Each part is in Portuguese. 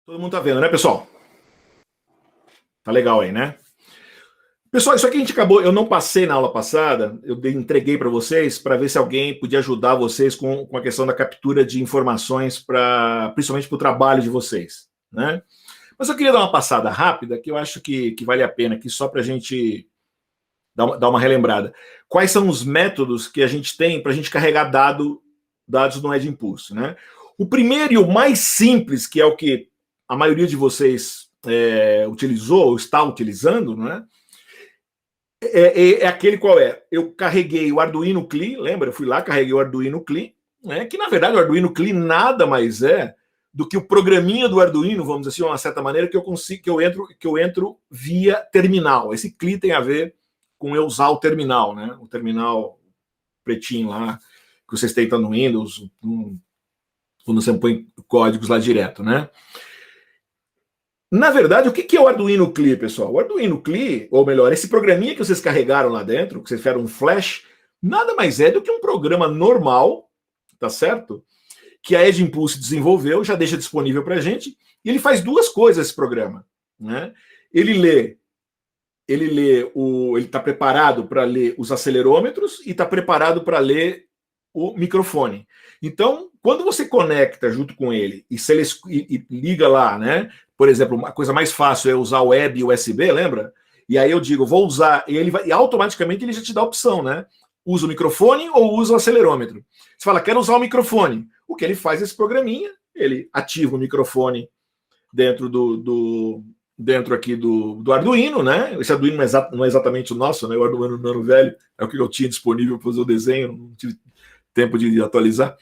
Todo mundo tá vendo, né, pessoal? Tá legal aí, né? Pessoal, isso aqui a gente acabou. Eu não passei na aula passada, eu entreguei para vocês para ver se alguém podia ajudar vocês com a questão da captura de informações, principalmente para o trabalho de vocês, né? Mas eu queria dar uma passada rápida, que eu acho que vale a pena aqui, só para a gente dar uma relembrada. Quais são os métodos que a gente tem para a gente carregar dados no Edge Impulse, né? O primeiro e o mais simples, que é o que a maioria de vocês utilizou ou está utilizando, né? É aquele qual é? Eu carreguei o Arduino CLI, lembra? Eu fui lá, carreguei o Arduino CLI, né? Que na verdade o Arduino CLI nada mais é do que o programinha do Arduino, vamos dizer assim, de uma certa maneira, que eu entro via terminal. Esse CLI tem a ver com eu usar o terminal, né? O terminal pretinho lá, que vocês tentam no Windows, quando você põe códigos lá direto, né? Na verdade, o que é o Arduino CLI, pessoal? O Arduino CLI, ou melhor, esse programinha que vocês carregaram lá dentro, que vocês fizeram um flash, nada mais é do que um programa normal, tá certo? Que a Edge Impulse desenvolveu, já deixa disponível para a gente, e ele faz duas coisas, esse programa, né? Ele está preparado para ler os acelerômetros e está preparado para ler o microfone. Então, quando você conecta junto com ele e liga lá, né? Por exemplo, uma coisa mais fácil é usar o web e USB, lembra? E aí eu digo, vou usar, e automaticamente ele já te dá a opção, né? Usa o microfone ou usa o acelerômetro. Você fala, quero usar o microfone. O que ele faz esse programinha? Ele ativa o microfone dentro dentro aqui do Arduino, né? Esse Arduino não é exatamente o nosso, né? O Arduino Nano velho é o que eu tinha disponível para fazer o desenho, não tive tempo de atualizar.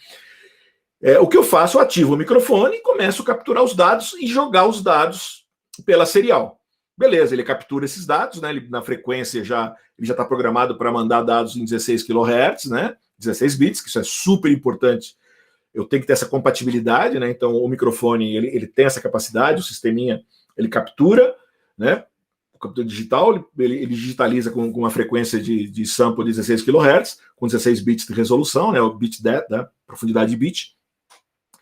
O que eu faço? Eu ativo o microfone e começo a capturar os dados e jogar os dados pela serial. Beleza, ele captura esses dados, né? Ele, na frequência ele já está programado para mandar dados em 16 kHz, né? 16 bits, que isso é super importante. Eu tenho que ter essa compatibilidade, né? Então o microfone ele tem essa capacidade, o sisteminha ele captura, né? O captura digital ele digitaliza com uma frequência de sample de 16 kHz, com 16 bits de resolução, né? O bit da profundidade de bit.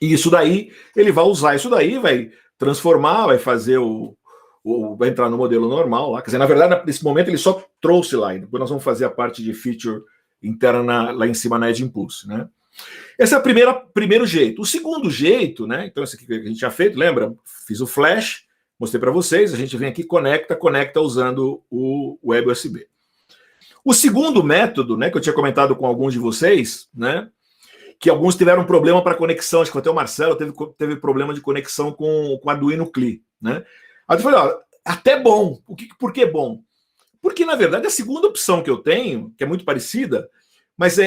E isso daí, ele vai usar isso daí, vai transformar, vai fazer vai entrar no modelo normal lá. Quer dizer, na verdade, nesse momento ele só trouxe lá, e depois nós vamos fazer a parte de feature interna lá em cima na Edge Impulse, né? Esse é o primeiro jeito. O segundo jeito, né? Então, esse aqui que a gente já fez, lembra? Fiz o flash, mostrei para vocês, a gente vem aqui, conecta usando o web USB. O segundo método, né, que eu tinha comentado com alguns de vocês, né? Que alguns tiveram problema para conexão, acho que até o Marcelo teve problema de conexão com o Arduino CLI, né? Aí eu falei, ó, até bom. Por que bom? Porque, na verdade, a segunda opção que eu tenho, que é muito parecida, mas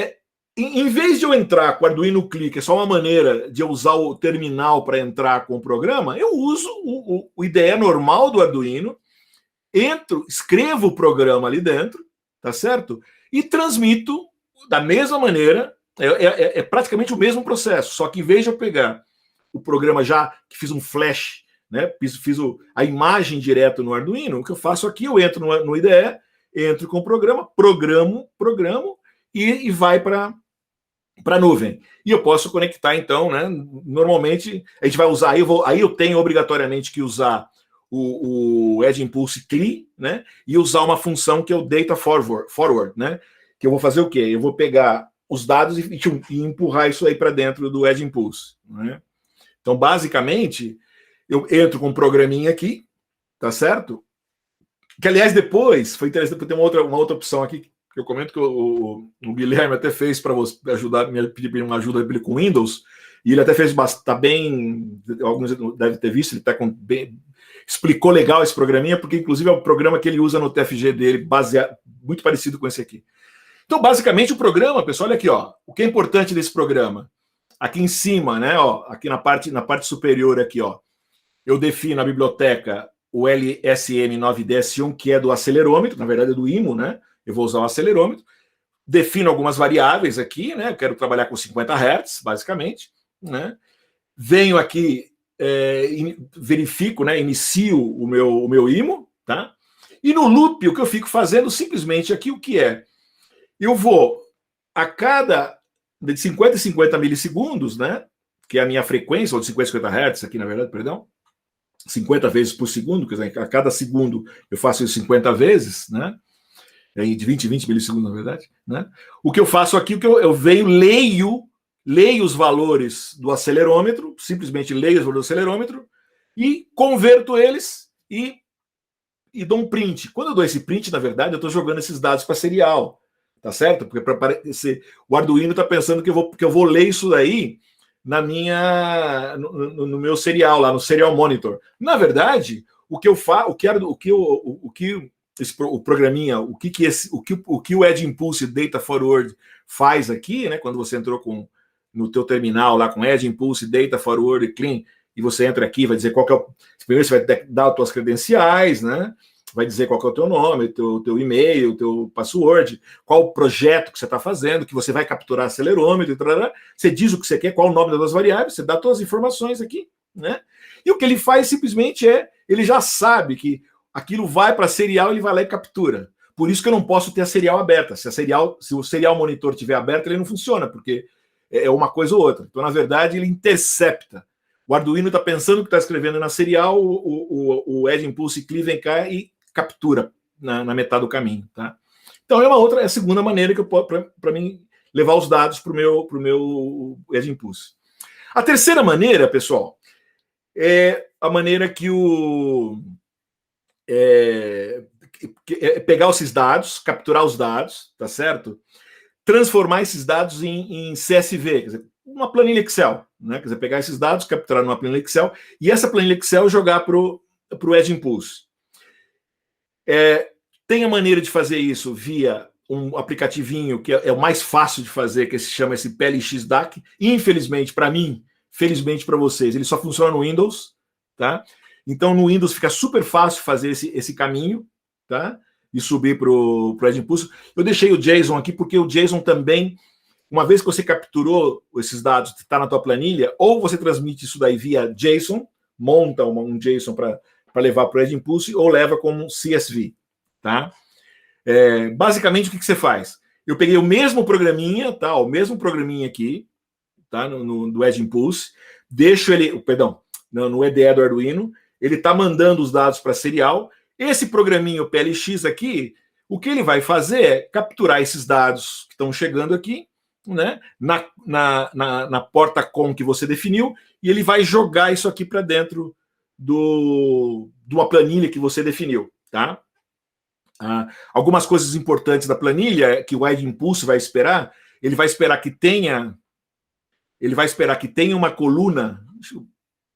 em vez de eu entrar com o Arduino CLI, que é só uma maneira de eu usar o terminal para entrar com o programa, eu uso o IDE normal do Arduino, escrevo o programa ali dentro, tá certo? E transmito da mesma maneira. É praticamente o mesmo processo, só que em vez de eu pegar o programa já que fiz um flash, né, fiz a imagem direto no Arduino, o que eu faço aqui, eu entro no IDE, entro com o programa, programo e vai para a nuvem. E eu posso conectar, então, né? Normalmente a gente vai usar, aí eu tenho obrigatoriamente que usar o Edge Impulse CLI, né? E usar uma função que é o Data Forward, né? Que eu vou fazer o quê? Eu vou pegar os dados e empurrar isso aí para dentro do Edge Impulse, né? Então, basicamente, eu entro com um programinha aqui, tá certo? Que, aliás, depois, foi interessante, porque tem uma outra opção aqui, que eu comento que o Guilherme até fez para você ajudar, me pedir uma ajuda dele com Windows, e ele até fez, tá bem, alguns devem ter visto, ele tá explicou legal esse programinha, porque inclusive é o programa que ele usa no TFG dele, muito parecido com esse aqui. Então, basicamente, o programa, pessoal, olha aqui, ó, o que é importante desse programa? Aqui em cima, né, ó, aqui na parte superior aqui, ó, eu defino a biblioteca, o LSM9DS1, que é do acelerômetro, na verdade é do IMO, né? Eu vou usar o acelerômetro. Defino algumas variáveis aqui, né? Eu quero trabalhar com 50 Hz, basicamente, né? Venho aqui, verifico, né? Inicio o meu IMO, tá? E no loop, o que eu fico fazendo simplesmente aqui, o que é? Eu vou, a cada de 50 em 50 milissegundos, né? Que é a minha frequência, ou de 50 a 50 Hz aqui, na verdade, perdão. 50 vezes por segundo, quer dizer, a cada segundo eu faço isso 50 vezes, né? De 20 em 20 milissegundos, na verdade, né? O que eu faço aqui, o que eu venho, leio os valores do acelerômetro, simplesmente leio os valores do acelerômetro e converto eles e dou um print. Quando eu dou esse print, na verdade, eu estou jogando esses dados para serial, tá certo? Porque para aparecer, o Arduino está pensando que eu vou ler isso daí no meu serial lá, no serial monitor. Na verdade, o que eu faço, o programinha, o que o Edge Impulse Data Forward faz aqui, né? Quando você entrou no teu terminal lá com Edge Impulse Data Forward Clean, e você entra aqui, vai dizer qual que é o... Primeiro você vai dar as tuas credenciais, né? Vai dizer qual que é o teu nome, teu e-mail, teu password, qual o projeto que você está fazendo, que você vai capturar acelerômetro, você diz o que você quer, qual o nome das variáveis, você dá todas as informações aqui, né? E o que ele faz simplesmente ele já sabe que aquilo vai para serial, ele vai lá e captura. Por isso que eu não posso ter a serial aberta. Se o serial monitor estiver aberto, ele não funciona, porque é uma coisa ou outra. Então, na verdade, ele intercepta. O Arduino está pensando que está escrevendo na serial, o Edge Impulse CLI vem cá e captura na metade do caminho. Tá? Então, é a segunda maneira que eu posso, para mim, levar os dados para o meu Edge Impulse. A terceira maneira, pessoal, é a maneira que pegar esses dados, capturar os dados, tá certo? Transformar esses dados em CSV, quer dizer, uma planilha Excel, né? Quer dizer, pegar esses dados, capturar numa planilha Excel e essa planilha Excel jogar para o Edge Impulse. Tem a maneira de fazer isso via um aplicativinho que é o mais fácil de fazer, que se chama esse PLX DAC. Infelizmente, para mim, felizmente para vocês, ele só funciona no Windows, tá? Então, no Windows fica super fácil fazer esse caminho, tá? E subir para o Edge Impulse. Eu deixei o JSON aqui porque o JSON também, uma vez que você capturou esses dados que está na tua planilha, ou você transmite isso daí via JSON, monta um JSON para levar para o Edge Impulse, ou leva como CSV, tá? Basicamente, o que você faz? Eu peguei o mesmo programinha, tá? O mesmo programinha aqui, tá? No Edge Impulse, deixo ele, perdão, no EDE do Arduino, ele está mandando os dados para serial. Esse programinha, o PLX aqui, o que ele vai fazer é capturar esses dados que estão chegando aqui, né, na porta COM que você definiu, e ele vai jogar isso aqui para dentro de uma planilha que você definiu, tá? Algumas coisas importantes da planilha que o Edge Impulse vai esperar, ele vai esperar que tenha uma coluna.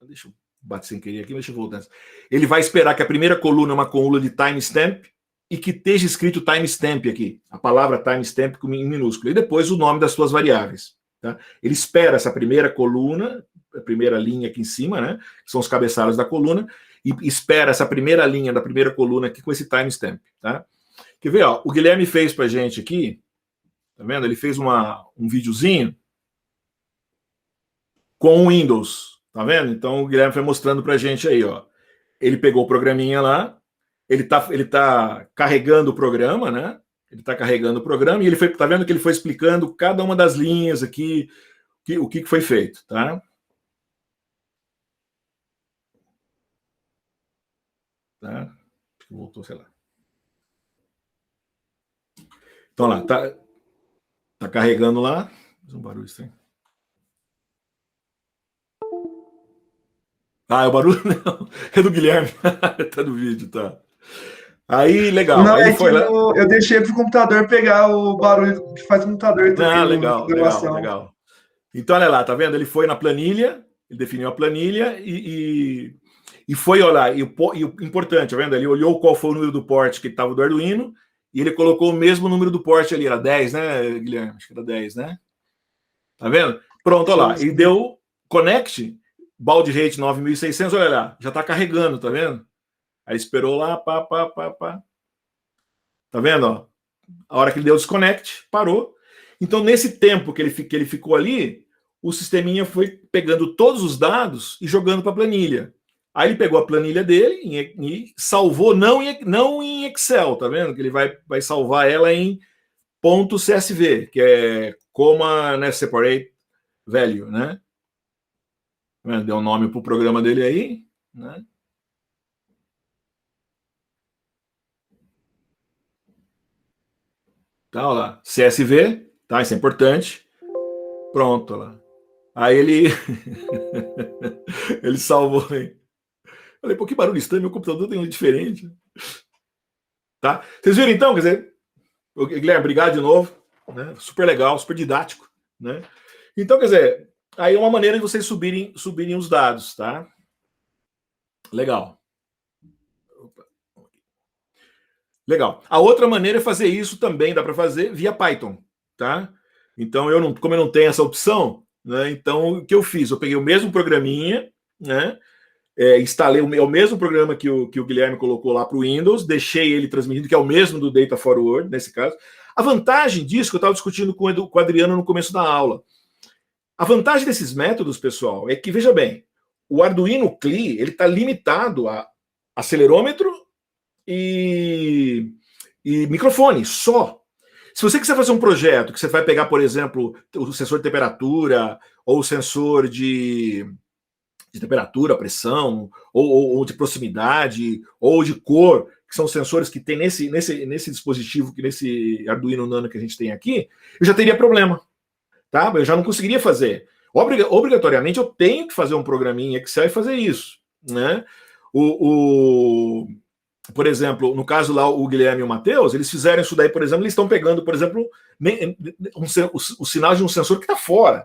Deixa eu bater sem querer aqui, deixa eu voltar. Ele vai esperar que a primeira coluna é uma coluna de timestamp e que esteja escrito timestamp aqui, a palavra timestamp em minúsculo, e depois o nome das suas variáveis. Tá? Ele espera essa primeira coluna, a primeira linha aqui em cima, né, que são os cabeçalhos da coluna, e espera essa primeira linha da primeira coluna aqui com esse timestamp. Tá? Quer ver? Ó, o Guilherme fez para a gente aqui, tá vendo? Ele fez um videozinho com o Windows, tá vendo? Então o Guilherme foi mostrando para a gente aí, ó. Ele pegou o programinha lá, ele tá carregando o programa, né? Ele tá carregando o programa e ele tá vendo que ele foi explicando cada uma das linhas aqui, o que foi feito, tá? Tá? Voltou, sei lá. Então lá, tá carregando lá. Faz um barulho estranho. É o barulho não, é do Guilherme. Tá no vídeo, tá. Aí, legal. Não, aí é foi que lá. eu deixei pro computador pegar o barulho que faz o computador também, Legal, gravação. legal. Então, olha lá, tá vendo? Ele foi na planilha, ele definiu a planilha e foi olhar. E o importante, tá vendo? Ele olhou qual foi o número do porte que estava do Arduino e ele colocou o mesmo número do porte ali. Era 10, né, Guilherme? Acho que era 10, né? Tá vendo? Pronto, olha lá. Sim. Ele deu connect, balde rate 9600, olha lá. Já tá carregando, tá vendo? Aí esperou lá, pá. Tá vendo? Ó? A hora que ele deu desconnect, parou. Então, nesse tempo que ele ficou ali, o sisteminha foi pegando todos os dados e jogando para a planilha. Aí ele pegou a planilha dele e salvou, não em Excel, tá vendo? Que ele vai salvar ela em .csv, que é comma, né, separate value, né? Deu um nome para o programa dele aí, né? Tá, olha lá. CSV, tá? Isso é importante. Pronto, olha lá. Aí ele ele salvou aí. Falei, pô, que barulho estranho, meu computador tem um diferente. Tá? Vocês viram então, quer dizer, Guilherme, obrigado de novo, né? Super legal, super didático, né? Então, quer dizer, aí é uma maneira de vocês subirem os dados, tá? Legal. Legal. A outra maneira é fazer isso também, dá para fazer via Python, tá? Então, como eu não tenho essa opção, né? Então, o que eu fiz? Eu peguei o mesmo programinha, né? Instalei o mesmo programa que o Guilherme colocou lá para o Windows, deixei ele transmitindo, que é o mesmo do Data Forward, nesse caso. A vantagem disso, que eu estava discutindo com o Adriano no começo da aula, a vantagem desses métodos, pessoal, é que, veja bem, o Arduino CLI ele está limitado a acelerômetro e microfone, só. Se você quiser fazer um projeto que você vai pegar, por exemplo, o sensor de temperatura ou o sensor de temperatura, pressão, ou de proximidade, ou de cor, que são sensores que tem nesse dispositivo, nesse Arduino Nano que a gente tem aqui, eu já teria problema. Tá? Eu já não conseguiria fazer. Obrigatoriamente eu tenho que fazer um programinha em Excel e fazer isso. Né? Por exemplo, no caso lá, o Guilherme e o Matheus, eles fizeram isso daí, por exemplo, eles estão pegando, por exemplo, o sinal de um sensor que está fora.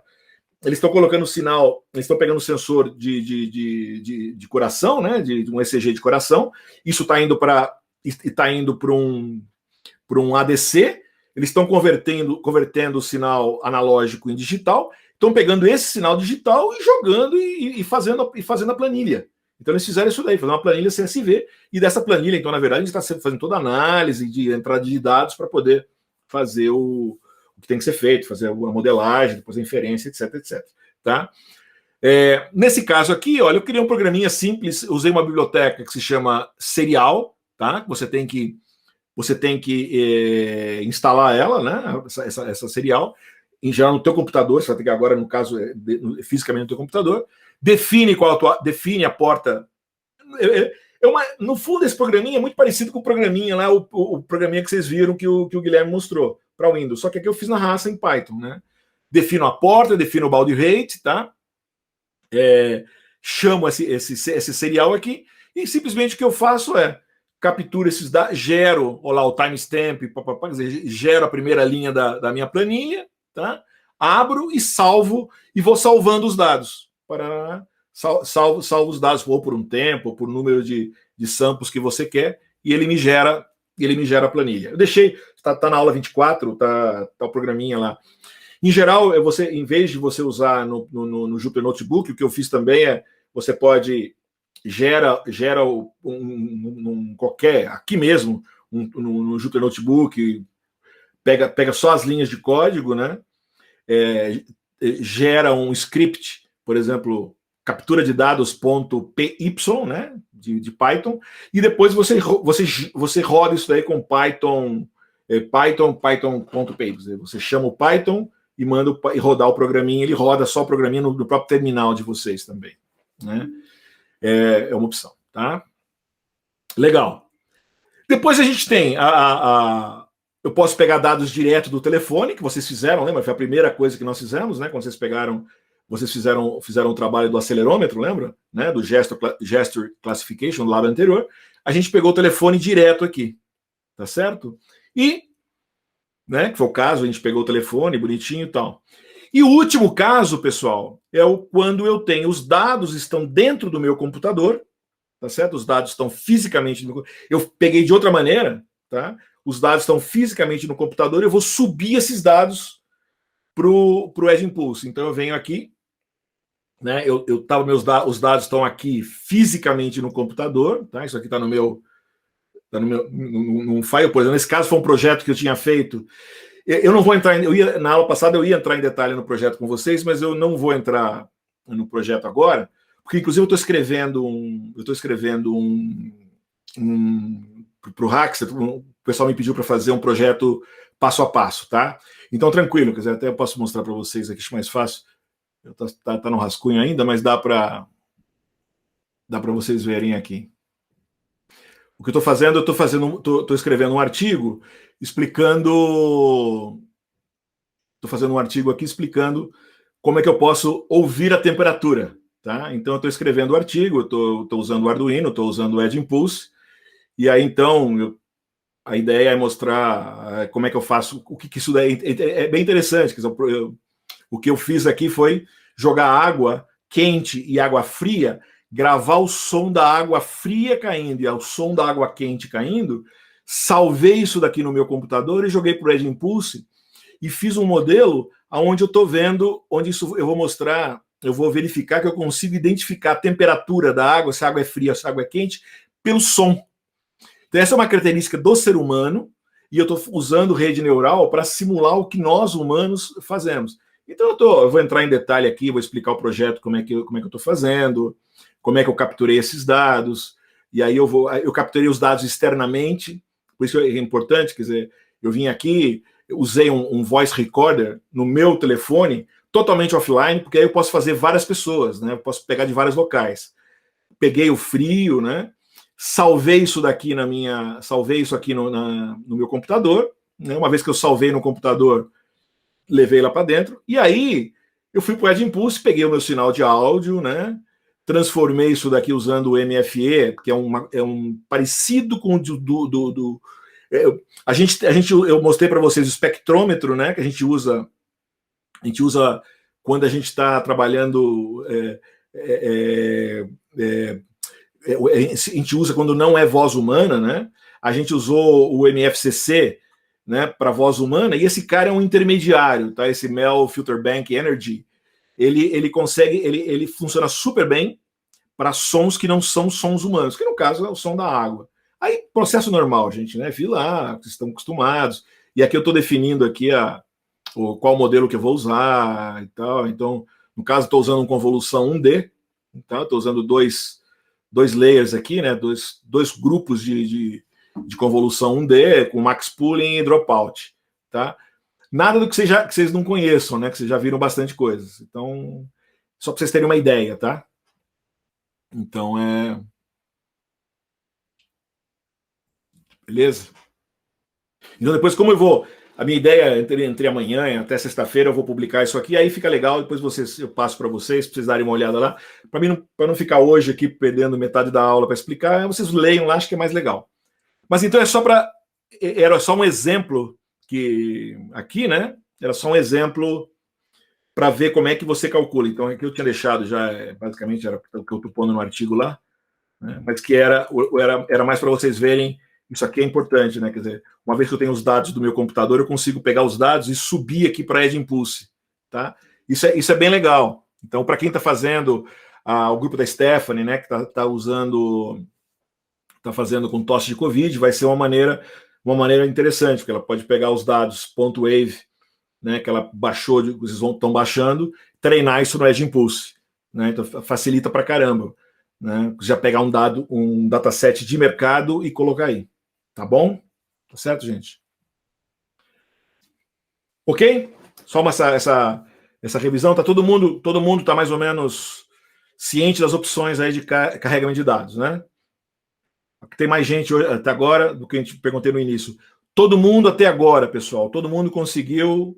Eles estão colocando o sinal, eles estão pegando o sensor de coração, né, de um ECG de coração, isso está indo para um ADC, eles estão convertendo o sinal analógico em digital, estão pegando esse sinal digital e jogando e fazendo a planilha. Então eles fizeram isso daí, fazer uma planilha CSV, e dessa planilha, então, na verdade, a gente está fazendo toda a análise de entrada de dados para poder fazer o que tem que ser feito, fazer a modelagem, depois a inferência, etc, etc. Tá? Nesse caso aqui, olha, eu criei um programinha simples, usei uma biblioteca que se chama Serial, tá? Você tem que instalar ela, né? Essa Serial, em geral no teu computador, você vai ter que agora, no caso, fisicamente no teu computador, define a porta. No fundo, esse programinha é muito parecido com o programinha lá, o programinha que vocês viram que o Guilherme mostrou para o Windows, só que aqui eu fiz na raça em Python, né? Defino a porta, defino o baud rate, tá? Chamo esse serial aqui e simplesmente o que eu faço é capturo esses dados, gero o timestamp, gero a primeira linha da minha planilha, tá? Abro e salvo e vou salvando os dados. Salvo os dados ou por um tempo, ou por número de samples que você quer, e ele me gera a planilha. Eu deixei, tá na aula 24, tá o programinha lá. Em geral, em vez de você usar no Jupyter Notebook, o que eu fiz também é, você pode gera qualquer, aqui mesmo, no Jupyter Notebook, pega só as linhas de código, né? Gera um script, por exemplo, captura de dados.py, né, de Python, e depois você roda isso daí com python.py. Você chama o Python e manda rodar o programinha, ele roda só o programinha no próprio terminal de vocês também, né? É uma opção, tá? Legal. Depois a gente tem eu posso pegar dados direto do telefone, que vocês fizeram, lembra? Foi a primeira coisa que nós fizemos, né? Quando vocês fizeram o trabalho do acelerômetro, lembra? Né? Do Gesture Classification, do lado anterior. A gente pegou o telefone direto aqui, tá certo? E, né, que foi o caso, a gente pegou o telefone, bonitinho e tal. E o último caso, pessoal, é quando eu tenho os dados estão dentro do meu computador, tá certo? Os dados estão fisicamente eu peguei de outra maneira, tá? Os dados estão fisicamente no computador, eu vou subir esses dados para o Edge Impulse. Então eu venho aqui, né? Os dados estão aqui fisicamente no computador, tá? Isso aqui está no meu num file, por exemplo. Nesse caso foi um projeto que eu tinha feito. Eu não vou entrar, na aula passada eu ia entrar em detalhe no projeto com vocês, mas eu não vou entrar no projeto agora, porque inclusive eu estou escrevendo para o Hackster, o pessoal me pediu para fazer um projeto passo a passo, tá? Então tranquilo, quer dizer, até eu posso mostrar para vocês aqui, acho mais fácil. Tá no rascunho ainda, mas dá para vocês verem aqui. O que eu estou escrevendo um artigo explicando. Estou fazendo um artigo aqui explicando como é que eu posso ouvir a temperatura. Tá? Então, eu estou escrevendo o artigo, estou usando o Arduino, estou usando o Edge Impulse, e aí, então, a ideia é mostrar como é que eu faço, o que isso daí é bem interessante. O que eu fiz aqui foi jogar água quente e água fria, gravar o som da água fria caindo e o som da água quente caindo, salvei isso daqui no meu computador e joguei para o Edge Impulse e fiz um modelo onde eu estou vendo, onde isso eu vou mostrar, eu vou verificar que eu consigo identificar a temperatura da água, se a água é fria, se a água é quente, pelo som. Então, essa é uma característica do ser humano, e eu estou usando rede neural para simular o que nós humanos fazemos. Então, eu vou entrar em detalhe aqui, vou explicar o projeto, como é que eu estou fazendo, como é que eu capturei esses dados, e aí eu capturei os dados externamente, por isso é importante, quer dizer, eu vim aqui, usei um voice recorder no meu telefone, totalmente offline, porque aí eu posso fazer várias pessoas, né? Eu posso pegar de vários locais. Peguei o frio, né? Salvei isso daqui salvei isso aqui no meu computador, né? Uma vez que eu salvei no computador, levei lá para dentro, e aí eu fui para o Edge Impulse, peguei o meu sinal de áudio, né? Transformei isso daqui usando o MFE, que é um parecido com o eu mostrei para vocês o espectrômetro, né? Que a gente usa quando a gente está trabalhando. A gente usa quando não é voz humana, né? A gente usou o MFCC, né, para voz humana, e esse cara é um intermediário, tá? Esse Mel Filter Bank Energy, ele consegue, ele funciona super bem para sons que não são sons humanos, que no caso é o som da água. Aí, processo normal, gente, né? Vi lá, vocês estão acostumados. E aqui eu estou definindo aqui qual modelo que eu vou usar e tal. Então, no caso, estou usando um convolução 1D, então estou usando dois layers aqui, né? Dois grupos de convolução 1D com max pooling e dropout, tá? Nada do que vocês não conheçam, né? Que vocês já viram bastante coisas. Então, só para vocês terem uma ideia, tá? Então, beleza? Então, depois, como eu vou. A minha ideia entre amanhã e até sexta-feira eu vou publicar isso aqui, aí fica legal, depois eu passo para vocês darem uma olhada lá, para não ficar hoje aqui perdendo metade da aula para explicar, vocês leiam lá, acho que é mais legal. Mas então era só um exemplo que aqui, né? Era só um exemplo para ver como é que você calcula. Então, aqui eu tinha deixado já, basicamente, era o que eu estou pondo no artigo lá, né? Mas que era mais para vocês verem, isso aqui é importante, né? Quer dizer, uma vez que eu tenho os dados do meu computador, eu consigo pegar os dados e subir aqui para a Edge Impulse, tá? Isso é bem legal. Então, para quem está fazendo o grupo da Stephanie, né, que está fazendo com tosse de Covid, vai ser uma maneira interessante, porque ela pode pegar os dados .wave, né, que ela baixou, vocês estão baixando, treinar isso no Edge Impulse, né? Então facilita para caramba, né? Já pegar um dataset de mercado e colocar aí, tá bom? Tá certo, gente? Ok? Só essa revisão, tá todo mundo tá mais ou menos ciente das opções aí de carregamento de dados, né? Tem mais gente até agora do que a gente perguntei no início. Todo mundo até agora, pessoal, todo mundo conseguiu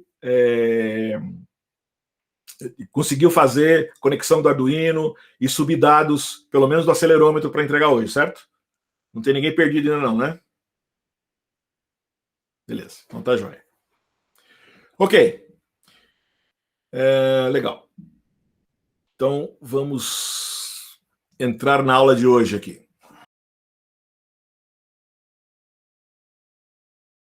fazer conexão do Arduino e subir dados, pelo menos do acelerômetro, para entregar hoje, certo? Não tem ninguém perdido ainda não, né? Beleza, então tá joia. Ok. Legal. Então, vamos entrar na aula de hoje aqui.